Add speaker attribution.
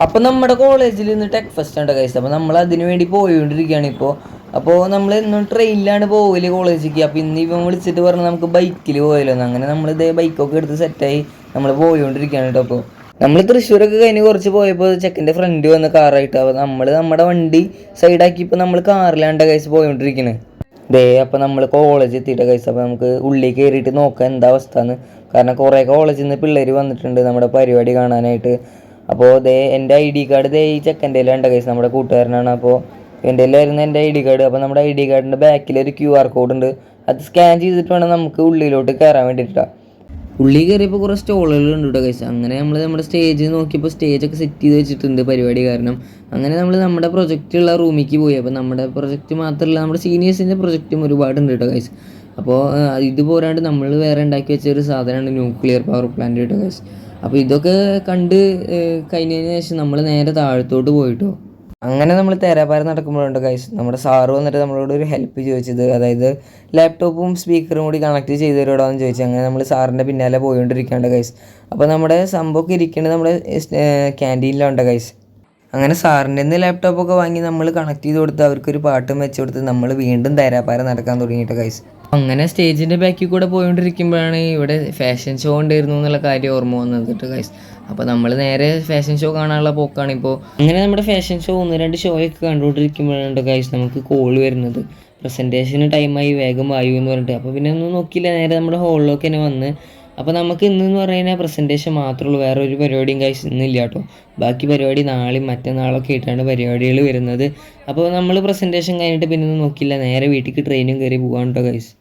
Speaker 1: അപ്പോൾ നമ്മുടെ കോളേജിൽ ഇന്ന് ടെക് ഫെസ്റ്റ് ഉണ്ട് ഗൈസ്. അപ്പോൾ നമ്മൾ അതിന് വേണ്ടി പോയിക്കൊണ്ടിരിക്കുകയാണ് ഇപ്പോൾ. അപ്പോൾ നമ്മൾ ഇന്നും ട്രെയിനിലാണ് പോകല് കോളേജിലേക്ക്. അപ്പോൾ ഇന്ന് ഇവൻ വിളിച്ചിട്ട് പറഞ്ഞു നമുക്ക് ബൈക്കിൽ പോയാലോ. അങ്ങനെ നമ്മൾ ഇതേ ബൈക്കൊക്കെ എടുത്ത് സെറ്റായി നമ്മൾ പോയിക്കൊണ്ടിരിക്കുകയാണ് കേട്ടോ. അപ്പോൾ നമ്മൾ തൃശ്ശൂരൊക്കെ കഴിഞ്ഞ് കുറച്ച് പോയപ്പോൾ ചെക്കൻ്റെ ഫ്രണ്ട് വന്ന് കാറായിട്ട്. അപ്പോൾ നമ്മൾ നമ്മുടെ വണ്ടി സൈഡാക്കി ഇപ്പോൾ നമ്മൾ കാറിലാണ്ട ഗൈസ് പോയിക്കൊണ്ടിരിക്കുന്നത്. അപ്പോൾ നമ്മൾ കോളേജ് എത്തിയിട്ട് ഗൈസ്. അപ്പോൾ നമുക്ക് ഉള്ളിൽ കയറിയിട്ട് നോക്കാം എന്താ അവസ്ഥ എന്ന്. കാരണം കുറേ കോളേജിൽ നിന്ന് പിള്ളേർ വന്നിട്ടുണ്ട് നമ്മുടെ പരിപാടി കാണാനായിട്ട്. അപ്പോൾ എൻ്റെ ID കാർഡ് ഈ ചെക്കൻ്റെ ഉണ്ട് ഗൈസ്, നമ്മുടെ കൂട്ടുകാരനാണ്. അപ്പോൾ എൻ്റെ കയ്യിലായിരുന്നു എൻ്റെ ID കാർഡ്. അപ്പോൾ നമ്മുടെ ID കാർഡിൻ്റെ ബാക്കിൽ ഒരു QR കോഡ് ഉണ്ട്. അത് സ്കാൻ ചെയ്തിട്ട് വേണം നമുക്ക് ഉള്ളിലോട്ട് കയറാൻ വേണ്ടിയിട്ടാണ്. ഉള്ളിൽ കയറിയപ്പോൾ കുറേ സ്റ്റോളുകൾ ഉണ്ട് കേട്ടോ ഗൈസ്. അങ്ങനെ നമ്മൾ നമ്മുടെ സ്റ്റേജ് നോക്കിയപ്പോൾ സ്റ്റേജൊക്കെ സെറ്റ് ചെയ്ത് വെച്ചിട്ടുണ്ട് പരിപാടി കാരണം. അങ്ങനെ നമ്മൾ നമ്മുടെ പ്രൊജക്റ്റുള്ള റൂമിലേക്ക് പോയി. അപ്പോൾ നമ്മുടെ പ്രൊജക്റ്റ് മാത്രമല്ല നമ്മുടെ സീനിയേഴ്സിൻ്റെ പ്രൊജക്റ്റും ഒരുപാടുണ്ട് കേട്ടോ ഗൈസ്. അപ്പോൾ ഇത് പോരാണ്ട് നമ്മൾ വേറെ ഉണ്ടാക്കി വെച്ച ഒരു സാധനമാണ് ന്യൂക്ലിയർ പവർ പ്ലാന്റ് കേട്ടോ ഗൈസ്. അപ്പോൾ ഇതൊക്കെ കണ്ട് കഴിഞ്ഞതിന് ശേഷം നമ്മൾ നേരെ താഴത്തോട്ട് പോയിട്ടോ. അങ്ങനെ നമ്മൾ തേരാപ്പാര നടക്കുമ്പോഴുണ്ട് ഗൈസ് നമ്മുടെ സാറ് വന്നിട്ട് നമ്മളോട് ഒരു ഹെൽപ്പ് ചോദിച്ചത്, അതായത് ലാപ്ടോപ്പും സ്പീക്കറും കൂടി കണക്ട് ചെയ്ത് തരുമോന്ന് ചോദിച്ചു. അങ്ങനെ നമ്മൾ സാറിൻ്റെ പിന്നാലെ പോയിക്കൊണ്ടിരിക്കുകയാണ് ഗൈസ്. അപ്പോൾ നമ്മുടെ സംഭവമൊക്കെ ഇരിക്കുന്നത് നമ്മുടെ ക്യാൻറ്റീനിലുണ്ട് ഗൈസ്. അങ്ങനെ സാറിൻ്റെ നിന്ന് ലാപ്ടോപ്പൊക്കെ വാങ്ങി നമ്മൾ കണക്ട് ചെയ്ത് കൊടുത്ത് അവർക്കൊരു പാട്ടും വെച്ച് കൊടുത്ത് നമ്മൾ വീണ്ടും തേരാപ്പാര നടക്കാൻ തുടങ്ങിയിട്ട് ഗൈസ്. അങ്ങനെ സ്റ്റേജിൻ്റെ ബാക്കിൽ കൂടെ പോയിക്കൊണ്ടിരിക്കുമ്പോഴാണ് ഇവിടെ ഫാഷൻ ഷോ ഉണ്ടായിരുന്നു എന്നുള്ള കാര്യം ഓർമ്മ വന്നത് കേട്ടോ ഗൈസ്. അപ്പോൾ നമ്മൾ നേരെ ഫാഷൻ ഷോ കാണാനുള്ള പോക്കാണിപ്പോൾ. അങ്ങനെ നമ്മുടെ ഫാഷൻ ഷോ 1-2 ഷോയൊക്കെ കണ്ടുകൊണ്ടിരിക്കുമ്പോഴാണ് ഗൈസ് നമുക്ക് കോൾ വരുന്നത്. പ്രസൻറ്റേഷന് ടൈമായി വേഗം വായു എന്ന് പറഞ്ഞിട്ട്. അപ്പോൾ പിന്നെ ഒന്നും നോക്കിയില്ല, നേരെ നമ്മുടെ ഹോളിലൊക്കെ തന്നെ വന്ന്. അപ്പോൾ നമുക്ക് ഇന്നെന്ന് പറഞ്ഞാൽ പ്രസൻറ്റേഷൻ മാത്രമേ ഉള്ളൂ, വേറെ ഒരു പരിപാടിയും ഗൈസ് ഇന്നില്ല കേട്ടോ. ബാക്കി പരിപാടി നാളെയും മറ്റന്നാളൊക്കെ ആയിട്ടാണ് പരിപാടികൾ വരുന്നത്. അപ്പോൾ നമ്മൾ പ്രസൻറ്റേഷൻ കഴിഞ്ഞിട്ട് പിന്നെ ഒന്നും നോക്കിയില്ല, നേരെ വീട്ടിലേക്ക് ട്രെയിനും കയറി പോകാൻ കേട്ടോ ഗൈസ്.